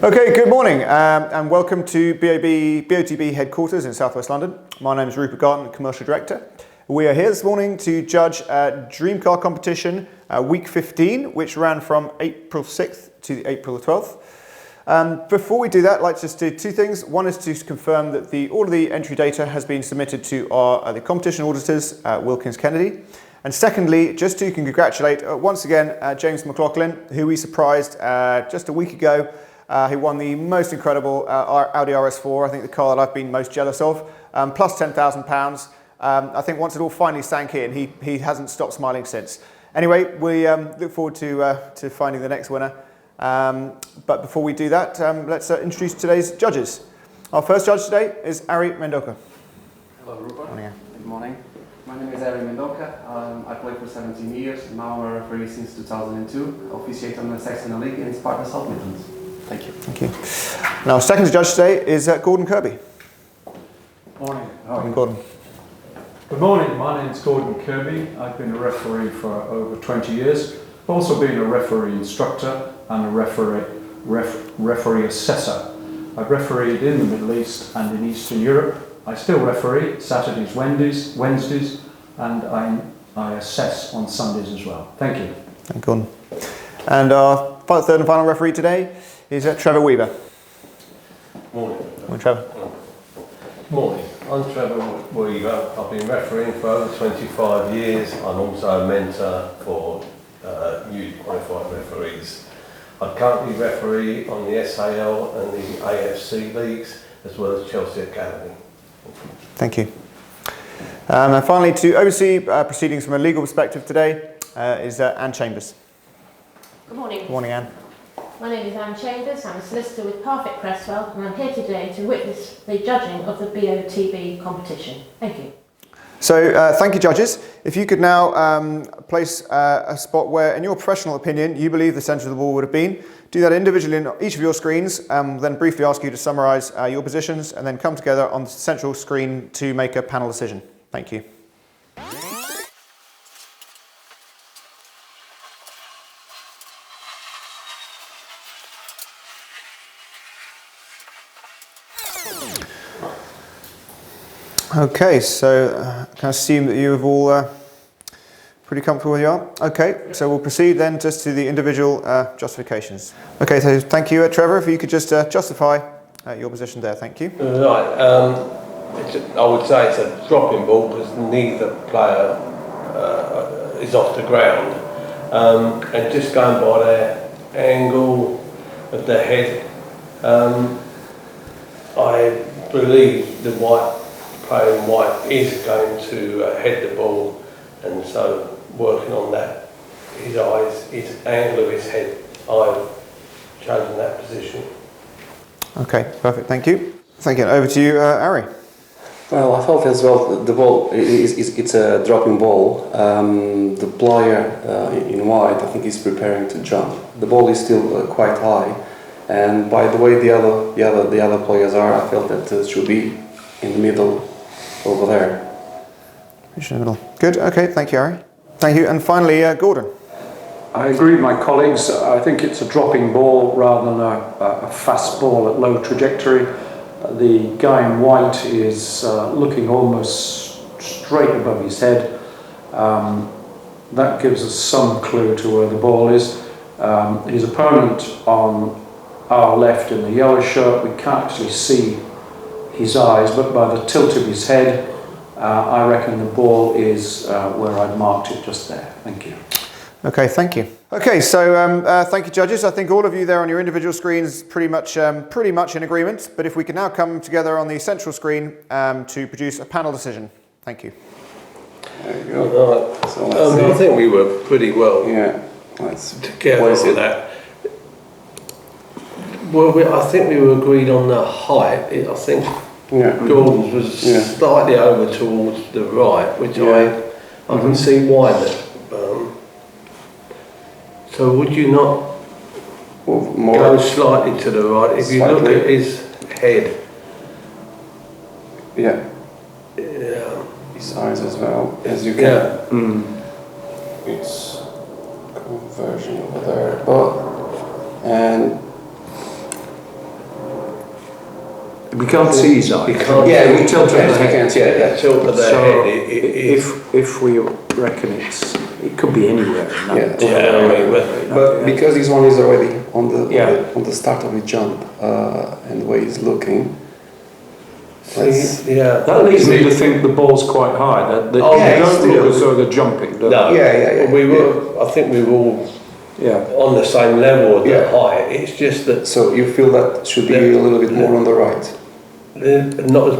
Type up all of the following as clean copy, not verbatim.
Okay, good morning and welcome to BOTB headquarters in South West London. My name is Rupert Garden, Commercial Director. We are here this morning to judge Dream Car Competition Week 15, which ran from April 6th to April 12th. Before we do that, I'd like to just do two things. One is to confirm that all of the entry data has been submitted to the competition auditors, Wilkins Kennedy. And secondly, just to congratulate once again James McLaughlin, who we surprised just a week ago. He won the most incredible Audi RS4, I think the car that I've been most jealous of, plus £10,000. I think once it all finally sank in, he hasn't stopped smiling since. Anyway, we look forward to finding the next winner. But before we do that, let's introduce today's judges. Our first judge today is Ari Mendoka. Hello, Rupert. Morning. Good morning. My name is Ari Mendoka. I played for 17 years. Now I'm a referee since 2002. I officiate on the Saxon League and Sparta South Midlands. Thank you. Thank you. Now, our second judge today is Gordon Kirby. Morning. Morning, Gordon. Good morning. My name is Gordon Kirby. I've been a referee for over 20 years. I've also been a referee instructor and a referee assessor. I've refereed in the Middle East and in Eastern Europe. I still referee Saturdays, Wednesdays, and I assess on Sundays as well. Thank you. Thank you, Gordon. And our third and final referee today is Trevor Weaver. Morning. Morning, Trevor. Morning. I'm Trevor Weaver. I've been refereeing for over 25 years. I'm also a mentor for newly qualified referees. I currently referee on the SAL and the AFC leagues, as well as Chelsea Academy. Thank you. And finally, to oversee proceedings from a legal perspective today is Anne Chambers. Good morning. Good morning, Anne. My name is Anne Chambers. I'm a solicitor with Parfitt Cresswell, and I'm here today to witness the judging of the BOTB competition. Thank you. So, thank you, judges. If you could now place a spot where, in your professional opinion, you believe the centre of the ball would have been. Do that individually on each of your screens, then briefly ask you to summarise your positions, and then come together on the central screen to make a panel decision. Thank you. Okay, so I can assume that you have all pretty comfortable where you are. Okay, so we'll proceed then just to the individual justifications. Okay, so thank you, Trevor. If you could just justify your position there, thank you. Right. I would say it's a dropping ball because neither player is off the ground. And just going by their angle of their head, I believe the player in white is going to head the ball, and so working on that, his eyes, his angle of his head, I've chosen that position. Okay, perfect, thank you. Thank you. Over to you, Ari. Well, I felt as well the ball it's a dropping ball. The player in white, I think, is preparing to jump. The ball is still quite high, and by the way the other players are, I felt that it should be in the middle over there. In the middle. Good. Okay. Thank you, Ari. Thank you. And finally, Gordon. I agree with my colleagues. I think it's a dropping ball rather than a fast ball at low trajectory. The guy in white is looking almost straight above his head. That gives us some clue to where the ball is. His opponent on our left in the yellow shirt, we can't actually see his eyes, but by the tilt of his head, I reckon the ball is where I'd marked it just there. Thank you. Okay, thank you. Okay, so thank you, judges. I think all of you there on your individual screens pretty much in agreement. But if we can now come together on the central screen to produce a panel decision. Thank you. There you go. Right. So I think we were pretty well together on that. Well, I think we were agreed on the height. I think Gordon's was slightly over towards the right, which I can see why that. So would you not go slightly to the right? If you look at his head. Yeah. His eyes as well, as you can. It's conversion over there, and We can't see his eyes. You can't. Yeah, we tilt tilt of the head. can't see it. The tilt of their So head. if we reckon it could be anywhere. In that Yeah. I mean, But because this one is already on the Yeah. on the start of his jump and the way he's looking, let's- yeah. that leads me to think the ball's quite high. That Oh, they yeah, don't still. look as though they're jumping. Do No. Yeah. We were. I think we were all they? Yeah. on the same level at Yeah. that height. It's just that So you feel that should be Yeah. a little bit more on the right. they're not as.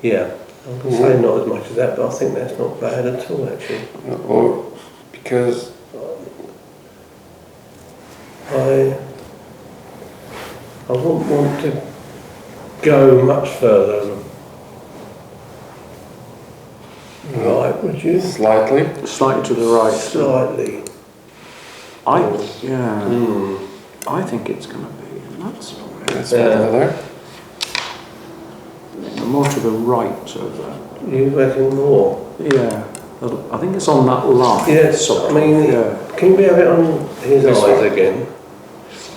Yeah, I would say not as much as that, but I think that's not bad at all, actually. Or because I wouldn't want to go much further. Right, would you? slightly. Slightly to the right. Slightly. Yeah. Hmm. I think it's going to be. That's That's Yeah. there. more to the right of that. You reckon more? Yeah. I think it's on that line. Yes, sort I of, mean, yeah. can we have it on his This eyes one. again?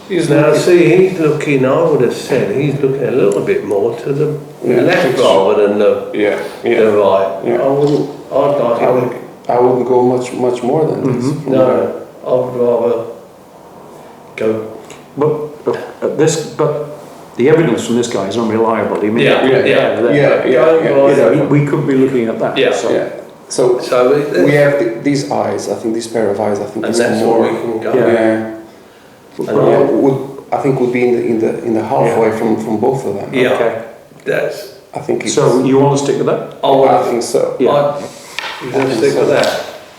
He's Now, looking- see, he's looking, I would have said, he's looking a little bit more to the Yeah, left it's- rather than the Yeah, the yeah. right. Yeah. I'd like I it. would, I wouldn't go much more than this. Mhm. No, I would rather go. But the evidence from this guy is unreliable. He may Yeah, be yeah, there. Yeah, Going by You know, we could be looking at that. Yeah. So. Yeah. So So we have these eyes. I think this pair of eyes. I think and is that's more. what we can go. Yeah. Yeah. And Yeah, I think would be in the halfway from both of them. Yeah. Okay. That's. I think it's. So you want to stick with that? I think so. Yeah. You going to stick with that?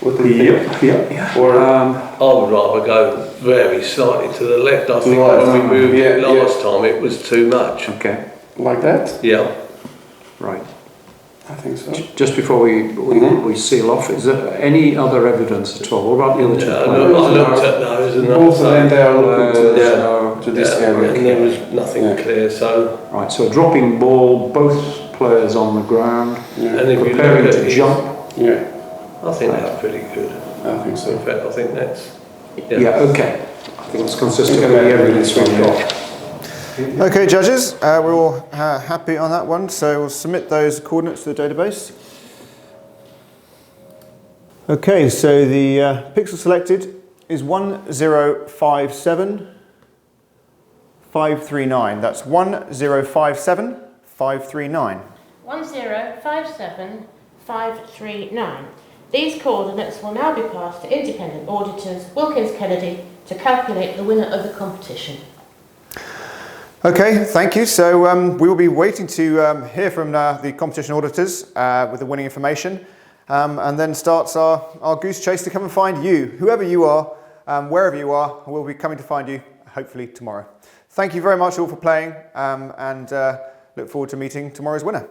What do you think? Yeah. Or I would rather go very slightly to the left. I think Right. when we moved Yeah, last time it was too much. Okay. like that? Yeah. Right. I think so. Just before we seal off, is there any other evidence at all? What about the other two Yeah, I players? looked at those and Both of them they are looking to, Yeah. to this yeah, area. and there was nothing Yeah. clear. So, Right, so a dropping ball, both players on the ground, Yeah. and if you preparing look at to his, jump. Yeah, I think that's pretty good. I think so. In fact, I think that's. Yeah, okay. I think it's consistent Okay, with the maybe evidence this we've one, got. Okay, judges, we're all happy on that one, so we'll submit those coordinates to the database. Okay, so the pixel selected is 1057539. That's 1057539. 1057539. These coordinates will now be passed to independent auditors Wilkins Kennedy to calculate the winner of the competition. Okay, thank you. So we will be waiting to hear from the competition auditors with the winning information, and then starts our goose chase to come and find you. Whoever you are, wherever you are, we'll be coming to find you hopefully tomorrow. Thank you very much all for playing, and look forward to meeting tomorrow's winner.